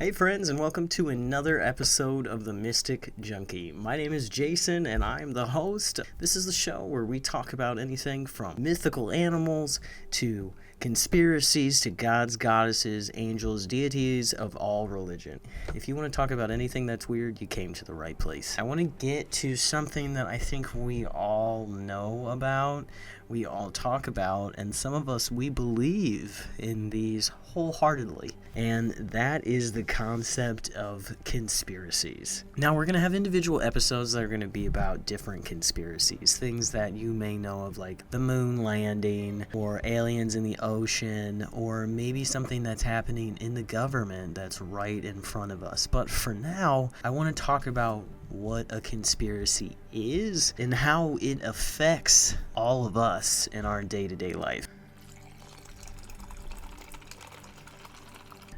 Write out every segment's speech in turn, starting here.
Hey friends, and welcome to another episode of the Mystic Junkie. My name is Jason and I'm the host. This is the show where we talk about anything from mythical animals to conspiracies to gods, goddesses, angels, deities of all religion. If you want to talk about anything that's weird, you came to the right place. I want to get to something that I think we all know about, we all talk about, and some of us, we believe in these wholeheartedly. And that is the concept of conspiracies. Now, we're going to have individual episodes that are going to be about different conspiracies, things that you may know of, like the moon landing, or aliens in the ocean, or maybe something that's happening in the government that's right in front of us. But for now, I want to talk about what a conspiracy is and how it affects all of us in our day-to-day life.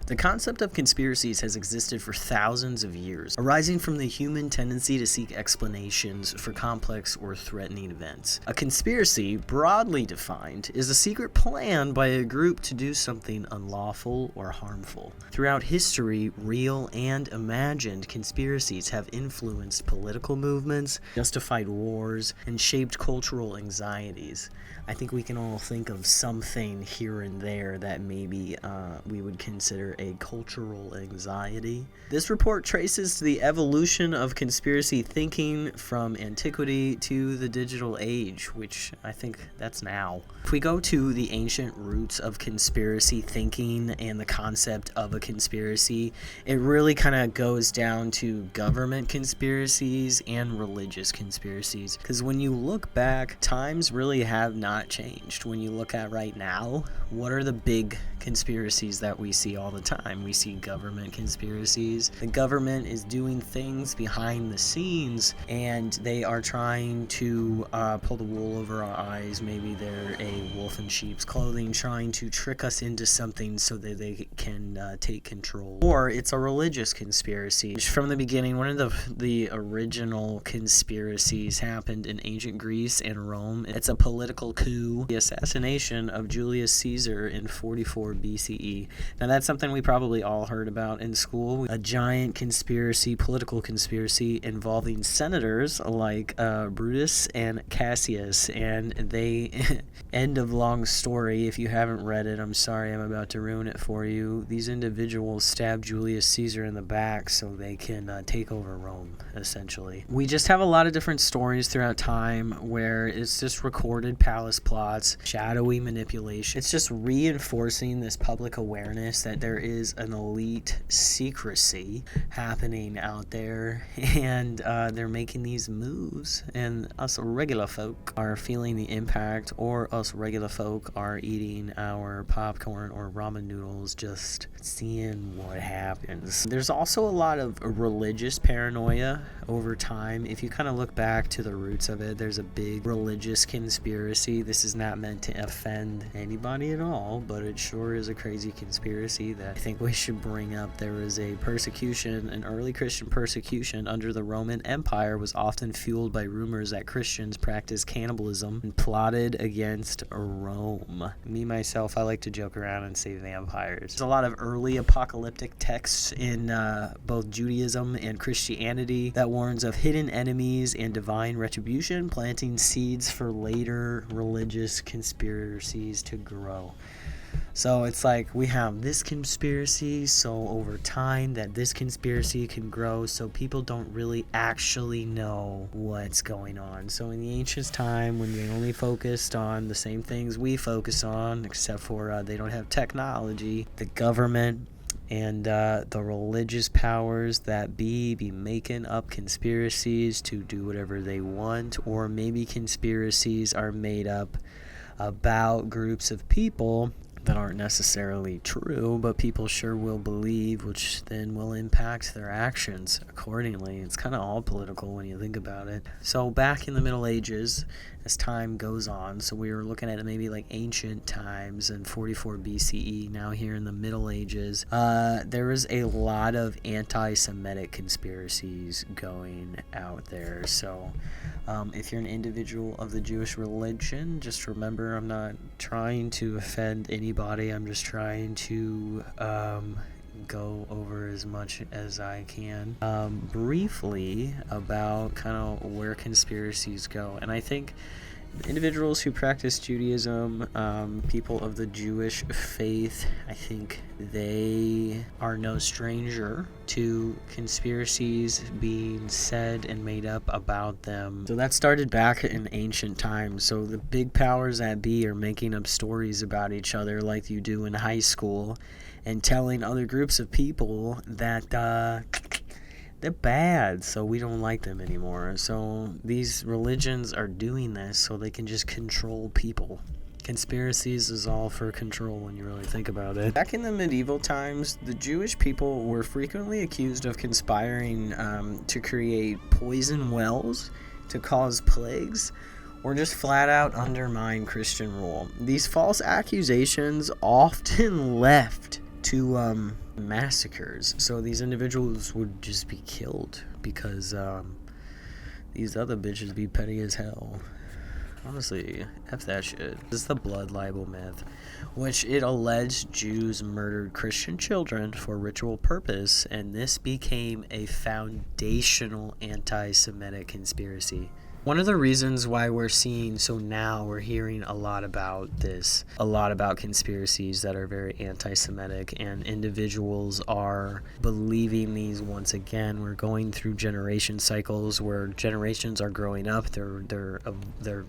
The concept of conspiracies has existed for thousands of years, arising from the human tendency to seek explanations for complex or threatening events. A conspiracy, broadly defined, is a secret plan by a group to do something unlawful or harmful. Throughout history, real and imagined conspiracies have influenced political movements, justified wars, and shaped cultural anxieties. I think we can all think of something here and there that maybe we would consider a cultural anxiety. This report traces the evolution of conspiracy thinking from antiquity to the digital age, which I think that's now. If we go to the ancient roots of conspiracy thinking and the concept of a conspiracy, it really kind of goes down to government conspiracies and religious conspiracies. Because when you look back, times really have not changed. When you look at right now, what are the big conspiracies that we see all the time? We see government conspiracies. The government is doing things behind the scenes and they are trying to pull the wool over our eyes. Maybe they're a wolf in sheep's clothing, trying to trick us into something so that they can take control. Or it's a religious conspiracy. From the beginning, one of the original conspiracies happened in ancient Greece and Rome. It's a political coup, the assassination of Julius Caesar in 44 BCE. Now that's something we probably all heard about in school. A giant conspiracy, political conspiracy involving senators like Brutus and Cassius, and they end of long story. If you haven't read it, I'm sorry, I'm about to ruin it for you. These individuals stabbed Julius Caesar in the back so they can take over Rome, essentially. We just have a lot of different stories throughout time where it's just recorded palace plots, shadowy manipulation. It's just reinforcing this public awareness that there is an elite secrecy happening out there, and they're making these moves, and us regular folk are feeling the impact, or us regular folk are eating our popcorn or ramen noodles, just seeing what happens. There's also a lot of religious paranoia over time. If you kind of look back to the roots of it, there's a big religious conspiracy. This is not meant to offend anybody at all, but it sure is a crazy conspiracy that I think we should bring up. There was a persecution, an early Christian persecution under the Roman Empire was often fueled by rumors that Christians practiced cannibalism and plotted against Rome. Me, myself, I like to joke around and say vampires. There's a lot of early apocalyptic texts in both Judaism and Christianity that warns of hidden enemies and divine retribution, planting seeds for later religious conspiracies to grow. So it's like we have this conspiracy, so over time that this conspiracy can grow, so people don't really actually know what's going on. So in the ancient time, when they only focused on the same things we focus on, except for they don't have technology, the government and the religious powers that be making up conspiracies to do whatever they want, or maybe conspiracies are made up about groups of people that aren't necessarily true, but people sure will believe, which then will impact their actions accordingly. It's kind of all political when you think about it. So back in the Middle Ages, as time goes on, so we were looking at maybe like ancient times in 44 BCE, now here in the Middle Ages, there was a lot of anti-Semitic conspiracies going out there. So if you're an individual of the Jewish religion, just remember, I'm not trying to offend anybody. I'm just trying to go over as much as I can briefly about kind of where conspiracies go. And I think individuals who practice Judaism, people of the Jewish faith, I think they are no stranger to conspiracies being said and made up about them. So that started back in ancient times. So the big powers that be are making up stories about each other like you do in high school and telling other groups of people that they're bad, so we don't like them anymore. So these religions are doing this so they can just control people. Conspiracies is all for control when you really think about it. Back in the medieval times, the Jewish people were frequently accused of conspiring to create poison wells, to cause plagues, or just flat out undermine Christian rule. These false accusations often left to massacres, so these individuals would just be killed because these other bitches be petty as hell. Honestly, F that shit. This is the blood libel myth, which it alleged Jews murdered Christian children for ritual purpose, and this became a foundational anti-Semitic conspiracy. One of the reasons why we're hearing a lot about this, a lot about conspiracies that are very anti-Semitic, and individuals are believing these once again. We're going through generation cycles where generations are growing up, they're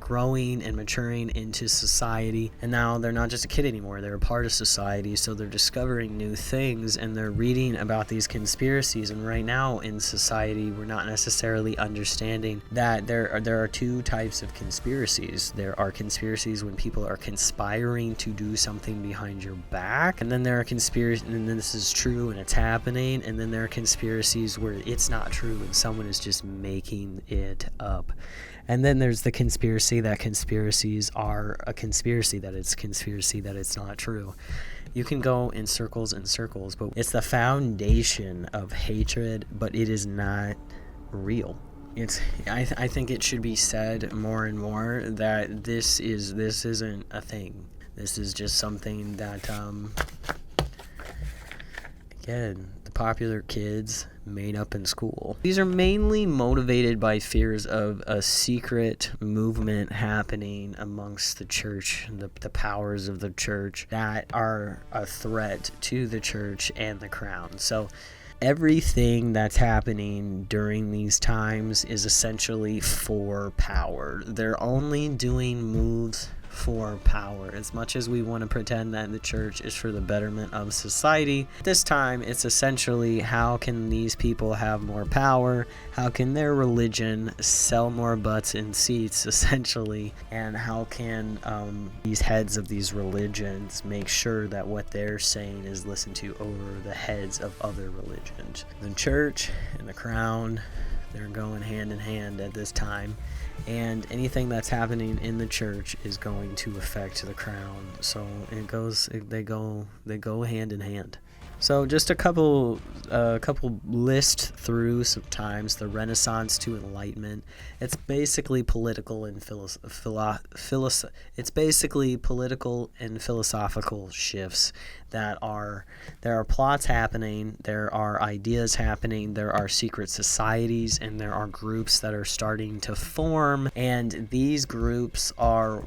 growing and maturing into society, and now they're not just a kid anymore, they're a part of society, so they're discovering new things, and they're reading about these conspiracies. And right now in society, we're not necessarily understanding that there are two types of conspiracies. There are conspiracies when people are conspiring to do something behind your back, and then there are conspiracies, and then this is true and it's happening, and then there are conspiracies where it's not true and someone is just making it up. And then there's the conspiracy that conspiracies are a conspiracy, that it's not true. You can go in circles and circles, but it's the foundation of hatred, but it is not real. I think it should be said more and more that this isn't a thing. This is just something that again, the popular kids made up in school. These are mainly motivated by fears of a secret movement happening amongst the church, the powers of the church that are a threat to the church and the crown. So everything that's happening during these times is essentially for power. They're only doing moves for power. As much as we want to pretend that the church is for the betterment of society, this time it's essentially how can these people have more power, how can their religion sell more butts and seats, essentially, and how can these heads of these religions make sure that what they're saying is listened to over the heads of other religions. The church and the crown, they're going hand in hand at this time, and anything that's happening in the church is going to affect the crown. So they go hand in hand. So just a couple list through sometimes the Renaissance to Enlightenment. It's basically political and philosophical shifts that there are plots happening, there are ideas happening, there are secret societies, and there are groups that are starting to form, and these groups are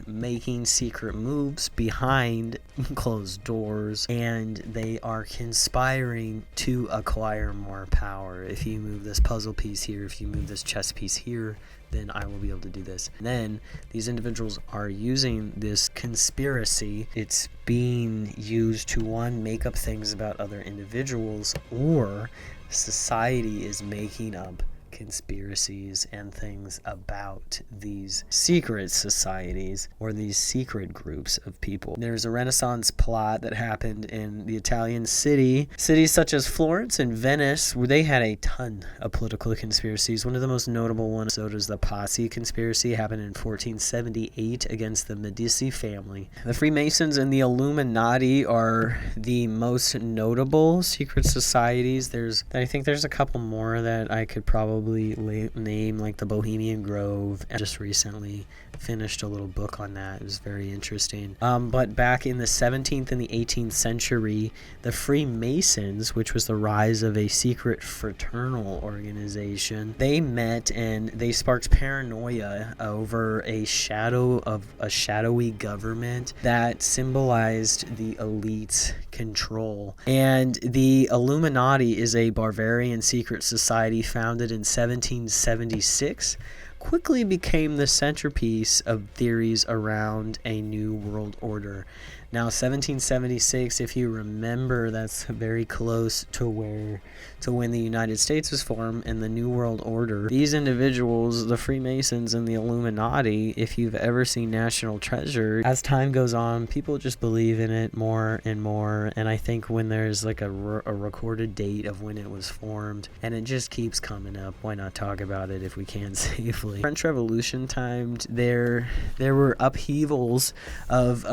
making secret moves behind closed doors, and they are conspiring to acquire more power. If you move this puzzle piece here, if you move this chess piece here, then I will be able to do this. And then these individuals are using this conspiracy. It's being used to, one, make up things about other individuals, or society is making up conspiracies and things about these secret societies or these secret groups of people. There's a Renaissance plot that happened in the Italian cities such as Florence and Venice, where they had a ton of political conspiracies. One of the most notable ones, so does the Pazzi conspiracy, happened in 1478 against the Medici family. The Freemasons and the Illuminati are the most notable secret societies. I think there's a couple more that I could probably probably name, like the Bohemian Grove. I just recently finished a little book on that. It was very interesting. But back in the 17th and the 18th century, the Freemasons, which was the rise of a secret fraternal organization, they met and they sparked paranoia over a shadowy government that symbolized the elite's control. And the Illuminati is a Bavarian secret society founded in 1776, quickly became the centerpiece of theories around a new world order. Now, 1776, if you remember, that's very close to when the United States was formed and the New World Order. These individuals, the Freemasons and the Illuminati, if you've ever seen National Treasure, as time goes on, people just believe in it more and more. And I think when there's like a recorded date of when it was formed, and it just keeps coming up, why not talk about it if we can safely? French Revolution timed, there were upheavals of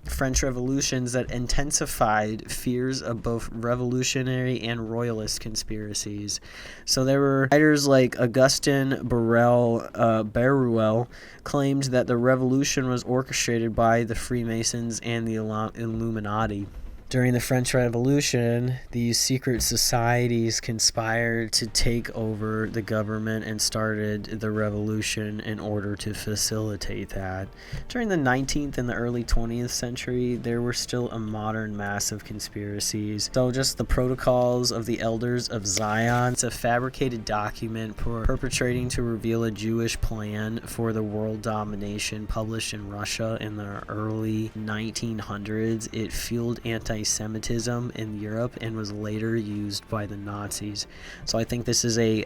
French revolutions that intensified fears of both revolutionary and royalist conspiracies. So there were writers like Augustin Barruel claimed that the revolution was orchestrated by the Freemasons and the Illuminati. During the French Revolution, these secret societies conspired to take over the government and started the revolution in order to facilitate that. During the 19th and the early 20th century, there were still a modern mass of conspiracies. So just the Protocols of the Elders of Zion. It's a fabricated document perpetrating to reveal a Jewish plan for the world domination, published in Russia in the early 1900s. It fueled anti-Semitism in Europe and was later used by the Nazis. So I think this is a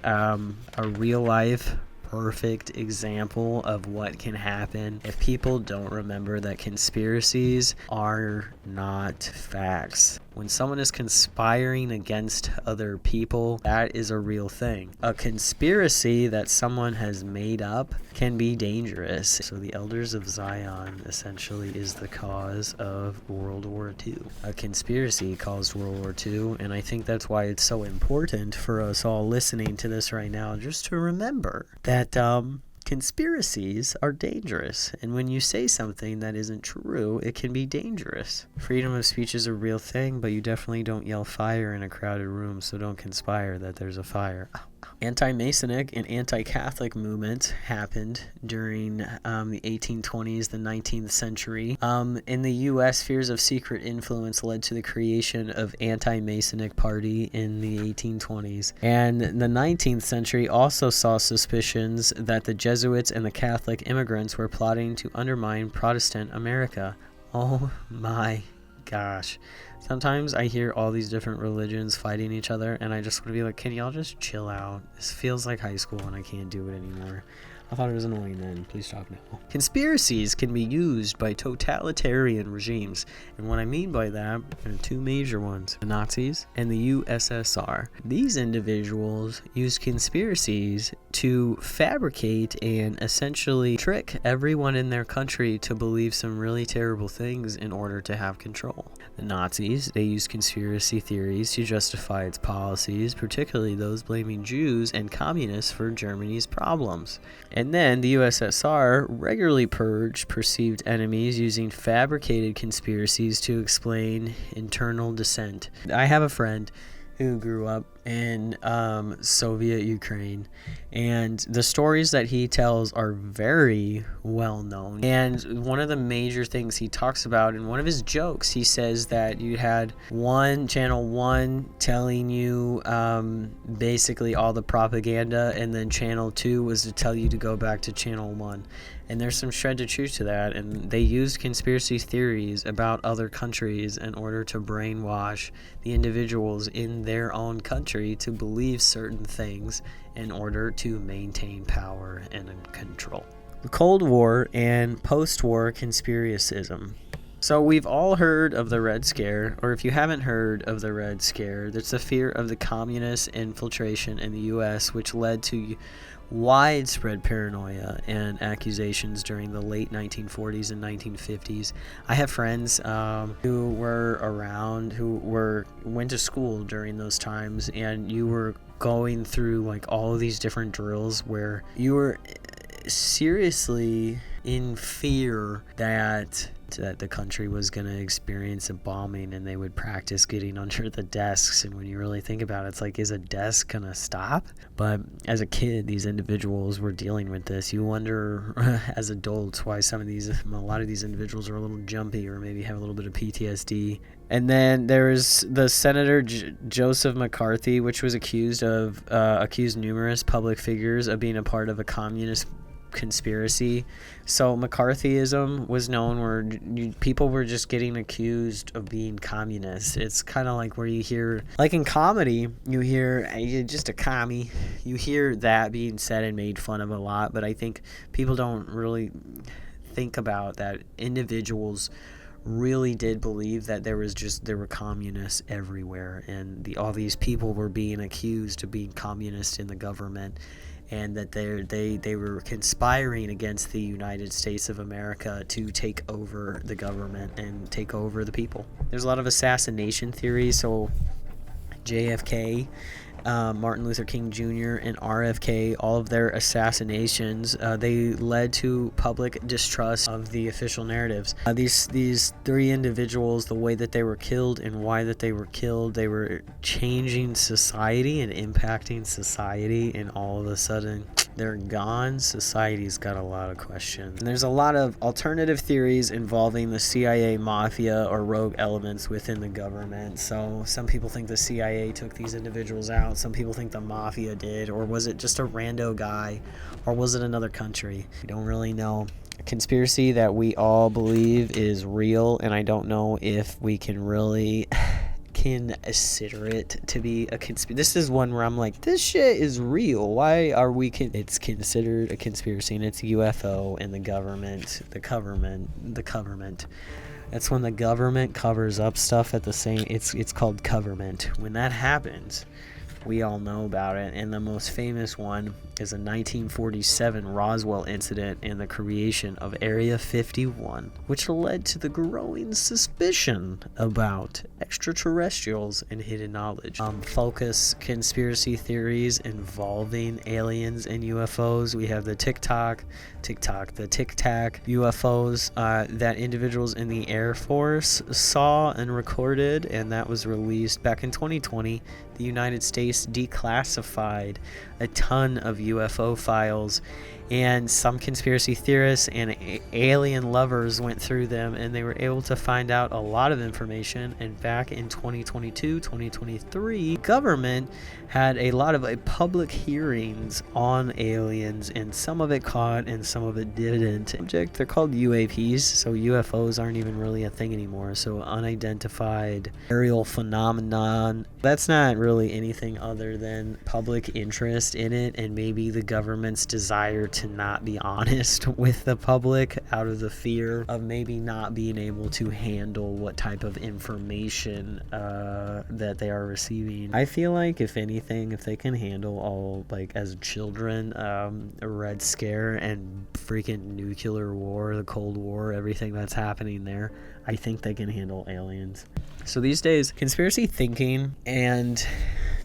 real life perfect example of what can happen if people don't remember that conspiracies are not facts. When someone is conspiring against other people, that is a real thing. A conspiracy that someone has made up can be dangerous. So the Elders of Zion essentially is the cause of World War II. A conspiracy caused World War II, and I think that's why it's so important for us all listening to this right now just to remember that conspiracies are dangerous, and when you say something that isn't true, it can be dangerous. Freedom of speech is a real thing, but you definitely don't yell fire in a crowded room, so don't conspire that there's a fire. Anti-Masonic and anti-Catholic movements happened during the 1820s, the 19th century. In the U.S., fears of secret influence led to the creation of anti-Masonic party in the 1820s. And the 19th century also saw suspicions that the Jesuits and the Catholic immigrants were plotting to undermine Protestant America. Oh my gosh. Sometimes I hear all these different religions fighting each other, and I just want to be like, can y'all just chill out? This feels like high school, and I can't do it anymore. I thought it was annoying then. Please stop now. Conspiracies can be used by totalitarian regimes, and what I mean by that are two major ones: the Nazis and the USSR. These individuals used conspiracies to fabricate and essentially trick everyone in their country to believe some really terrible things in order to have control. The Nazis, they used conspiracy theories to justify its policies, particularly those blaming Jews and communists for Germany's problems. And then the USSR regularly purged perceived enemies using fabricated conspiracies to explain internal dissent. I have a friend who grew up in Soviet Ukraine, and the stories that he tells are very well known. And one of the major things he talks about in one of his jokes, he says that you had channel one telling you basically all the propaganda, and then channel 2 was to tell you to go back to channel 1. And there's some shred of truth to that, and they used conspiracy theories about other countries in order to brainwash the individuals in their own country to believe certain things in order to maintain power and control. The Cold War and post-war conspiracism. So we've all heard of the Red Scare, or if you haven't heard of the Red Scare, there's the fear of the communist infiltration in the U.S., which led to widespread paranoia and accusations during the late 1940s and 1950s. I have friends who were around, went to school during those times, and you were going through like all of these different drills where you were seriously in fear that the country was going to experience a bombing, and they would practice getting under the desks. And when you really think about it, it's like, is a desk going to stop? But as a kid, these individuals were dealing with this. You wonder as adults why a lot of these individuals are a little jumpy, or maybe have a little bit of PTSD. And then there's the Senator Joseph McCarthy, which was accused numerous public figures of being a part of a communist conspiracy. So McCarthyism was known where people were just getting accused of being communists. It's kind of like where you hear, like in comedy, you hear, hey, you're just a commie. You hear that being said and made fun of a lot, but I think people don't really think about that individuals really did believe that there were communists everywhere, and all these people were being accused of being communist in the government, and that they were conspiring against the United States of America to take over the government and take over the people. There's a lot of assassination theories. So JFK, Martin Luther King Jr., and RFK, all of their assassinations, they led to public distrust of the official narratives. These three individuals, the way that they were killed and why that they were killed, they were changing society and impacting society, and all of a sudden they're gone. Society's got a lot of questions. And there's a lot of alternative theories involving the CIA, mafia, or rogue elements within the government. So some people think the CIA took these individuals out. Some people think the mafia did. Or was it just a rando guy? Or was it another country? We don't really know. A conspiracy that we all believe is real, and I don't know if we can really consider it to be a conspiracy. This is one where I'm like, this shit is real. Why are we it's considered a conspiracy, and it's UFO and the government. That's when the government covers up stuff at the same. It's called coverment. When that happens, we all know about it, and the most famous one is a 1947 Roswell incident and the creation of Area 51, which led to the growing suspicion about extraterrestrials and hidden knowledge. Focus conspiracy theories involving aliens and UFOs. We have the Tic Tac UFOs that individuals in the Air Force saw and recorded, and that was released back in 2020. The United States declassified a ton of UFO files, and some conspiracy theorists and alien lovers went through them, and they were able to find out a lot of information. And back in 2022, 2023, government had a lot of public hearings on aliens, and some of it caught and some of it didn't. They're called UAPs, so UFOs aren't even really a thing anymore. So unidentified aerial phenomenon. That's not really anything other than public interest in it, and maybe the government's desire to not be honest with the public out of the fear of maybe not being able to handle what type of information that they are receiving. I feel like if anything, if they can handle all, like as children, a Red Scare and freaking nuclear war, the Cold War, everything that's happening there, I think they can handle aliens. So these days, conspiracy thinking and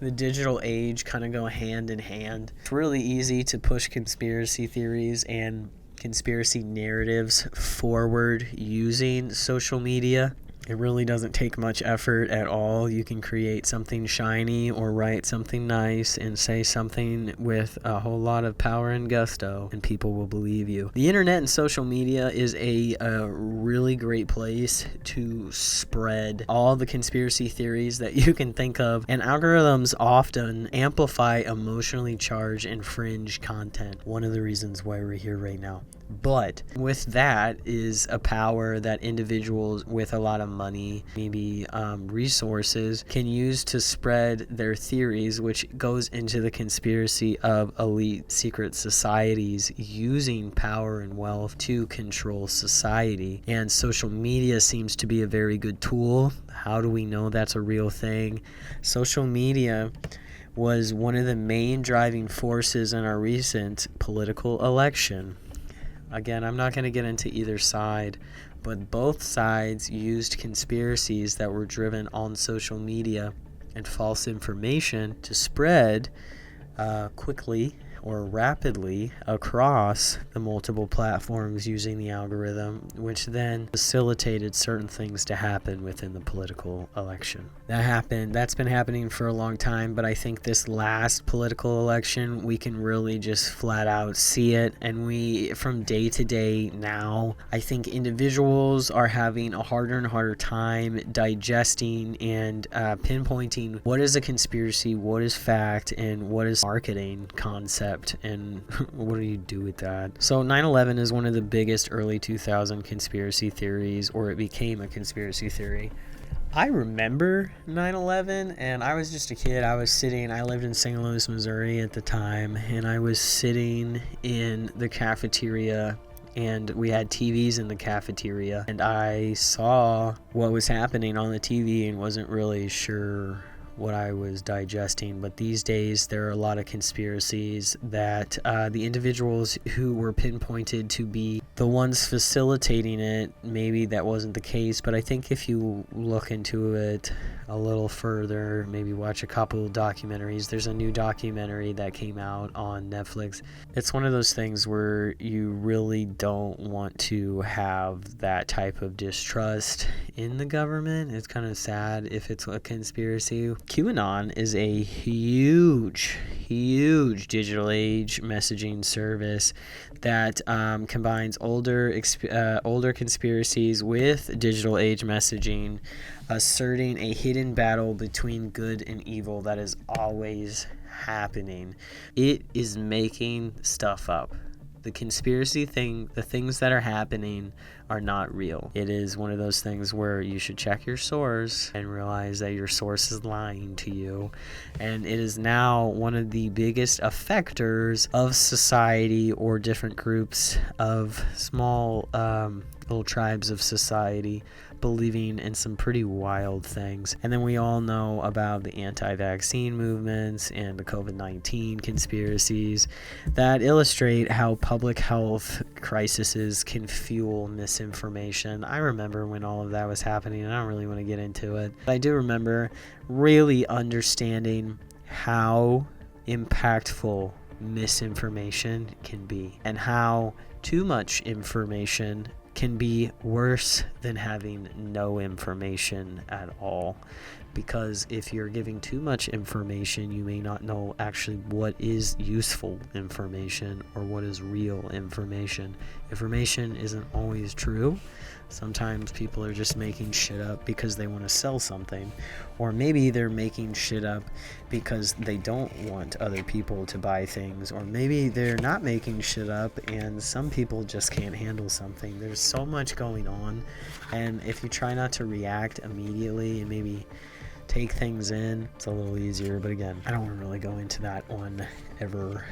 the digital age kind of go hand in hand. It's really easy to push conspiracy theories and conspiracy narratives forward using social media. It really doesn't take much effort at all. You can create something shiny or write something nice and say something with a whole lot of power and gusto, and people will believe you. The internet and social media is a really great place to spread all the conspiracy theories that you can think of, and algorithms often amplify emotionally charged and fringe content. One of the reasons why we're here right now. But with that is a power that individuals with a lot of money, maybe resources, can use to spread their theories, which goes into the conspiracy of elite secret societies using power and wealth to control society. And social media seems to be a very good tool. How do we know that's a real thing? Social media was one of the main driving forces in our recent political election. Again, I'm not going to get into either side, but both sides used conspiracies that were driven on social media and false information to spread quickly or rapidly across the multiple platforms using the algorithm, which then facilitated certain things to happen within the political election. That's been happening for a long time, but I think this last political election, we can really just flat out see it. And we, from day to day now, I think individuals are having a harder and harder time digesting and pinpointing what is a conspiracy, what is fact, and what is marketing concept. And what do you do with that? So 9/11 is one of the biggest early 2000 conspiracy theories, or it became a conspiracy theory. I remember 9/11, and I was just a kid. I lived in St. Louis, Missouri at the time, and I was sitting in the cafeteria, and we had TVs in the cafeteria, and I saw what was happening on the TV and wasn't really sure what I was digesting. But these days there are a lot of conspiracies that the individuals who were pinpointed to be the ones facilitating it, maybe that wasn't the case. But I think if you look into it a little further, maybe watch a couple of documentaries, there's a new documentary that came out on Netflix. It's one of those things where you really don't want to have that type of distrust in the government. It's kind of sad if it's a conspiracy. QAnon is a huge digital age messaging service that combines older conspiracies with digital age messaging, asserting a hidden battle between good and evil that is always happening. It is making stuff up. The conspiracy thing, the things that are happening are not real. It is one of those things where you should check your source and realize that your source is lying to you. And it is now one of the biggest effectors of society, or different groups of small little tribes of society believing in some pretty wild things. And then we all know about the anti-vaccine movements and the COVID-19 conspiracies that illustrate how public health crises can fuel misinformation. I remember when all of that was happening, and I don't really want to get into it, but I do remember really understanding how impactful misinformation can be, and how too much information can be worse than having no information at all. Because if you're giving too much information, you may not know actually what is useful information or what is real information. Information isn't always true. Sometimes people are just making shit up because they want to sell something, or maybe they're making shit up because they don't want other people to buy things, or maybe they're not making shit up and some people just can't handle something. There's so much going on, and if you try not to react immediately and maybe take things in, it's a little easier. But again, I don't want to really go into that one ever.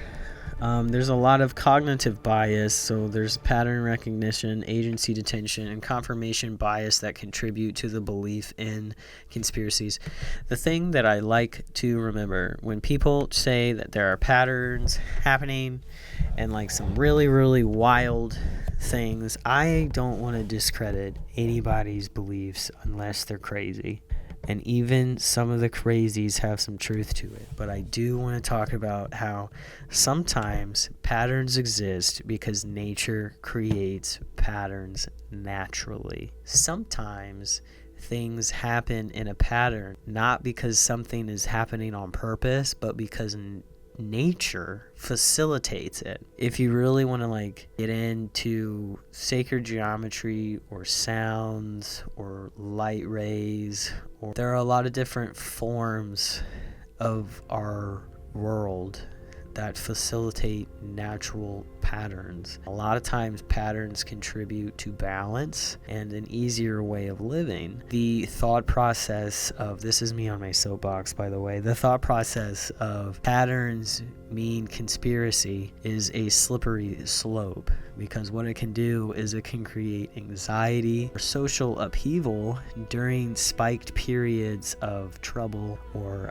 There's a lot of cognitive bias, so there's pattern recognition, agency detention, and confirmation bias that contribute to the belief in conspiracies. The thing that I like to remember when people say that there are patterns happening and like some really, really wild things, I don't want to discredit anybody's beliefs unless they're crazy. And even some of the crazies have some truth to it. But I do want to talk about how sometimes patterns exist because nature creates patterns naturally. Sometimes things happen in a pattern not because something is happening on purpose, but because nature facilitates it. If you really want to get into sacred geometry or sounds or light rays, or there are a lot of different forms of our world that facilitate natural patterns. A lot of times patterns contribute to balance and an easier way of living. The thought process of, this is me on my soapbox by the way, the thought process of patterns mean conspiracy is a slippery slope, because what it can do is it can create anxiety or social upheaval during spiked periods of trouble or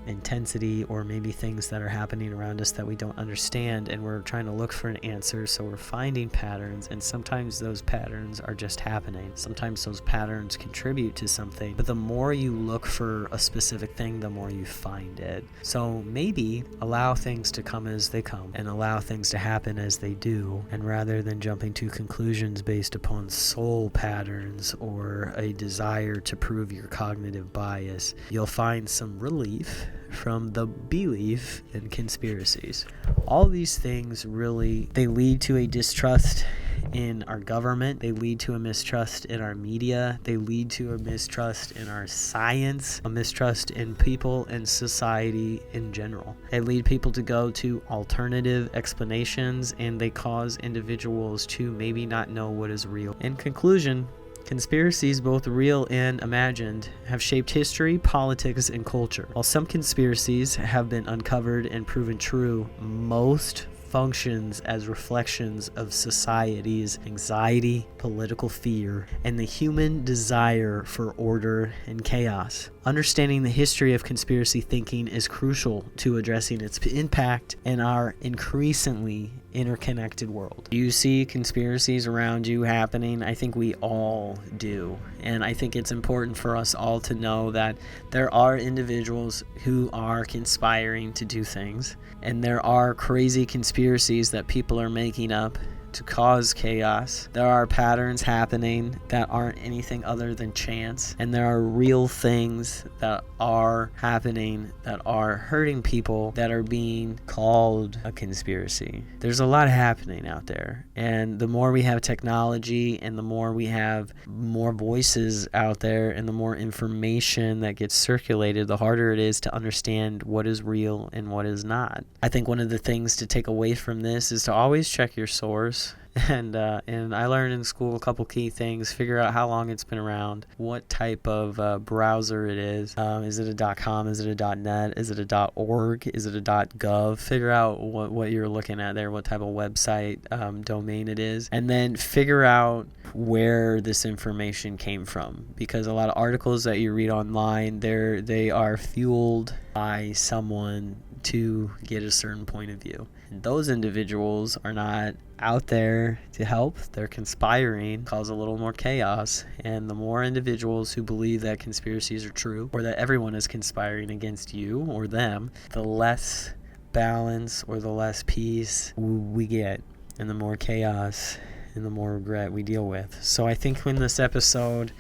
intensity, or maybe things that are happening around us that we don't understand, and we're trying to look for an answer, so we're finding patterns, and sometimes those patterns are just happening. Sometimes those patterns contribute to something, but the more you look for a specific thing, the more you find it. So maybe allow things to come as they come and allow things to happen as they do, and rather than jumping to conclusions based upon soul patterns or a desire to prove your cognitive bias, you'll find some relief from the belief in conspiracies. All these things really, they lead to a distrust in our government, they lead to a mistrust in our media, they lead to a mistrust in our science, a mistrust in people and society in general. They lead people to go to alternative explanations, and they cause individuals to maybe not know what is real. In conclusion, conspiracies, both real and imagined, have shaped history, politics, and culture. While some conspiracies have been uncovered and proven true, most functions as reflections of society's anxiety, political fear, and the human desire for order and chaos. Understanding the history of conspiracy thinking is crucial to addressing its impact in our increasingly interconnected world. Do you see conspiracies around you happening? I think we all do. And I think it's important for us all to know that there are individuals who are conspiring to do things, and there are crazy conspiracies that people are making up to cause chaos. There are patterns happening that aren't anything other than chance, and there are real things that are happening that are hurting people that are being called a conspiracy. There's a lot happening out there, and the more we have technology and the more we have more voices out there and the more information that gets circulated, the harder it is to understand what is real and what is not. I think one of the things to take away from this is to always check your source. And I learned in school a couple key things. Figure out how long it's been around, what type of browser it is. Is it a .com? Is it a .net? Is it a .org? Is it a .gov? Figure out what you're looking at there, what type of website domain it is. And then figure out where this information came from. Because a lot of articles that you read online, they are fueled by someone to get a certain point of view. And those individuals are not out there to help. They're conspiring, cause a little more chaos. And the more individuals who believe that conspiracies are true, or that everyone is conspiring against you or them, the less balance or the less peace we get, and the more chaos and the more regret we deal with. So I think in this episode,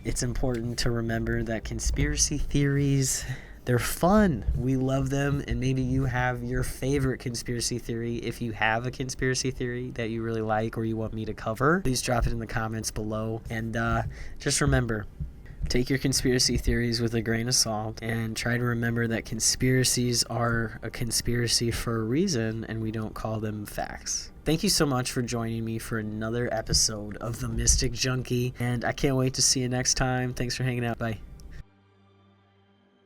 it's important to remember that conspiracy theories, they're fun. We love them. And maybe you have your favorite conspiracy theory. If you have a conspiracy theory that you really like or you want me to cover, please drop it in the comments below. And just remember, take your conspiracy theories with a grain of salt, and try to remember that conspiracies are a conspiracy for a reason, and we don't call them facts. Thank you so much for joining me for another episode of the Mystic Junkie, and I can't wait to see you next time. Thanks for hanging out. Bye.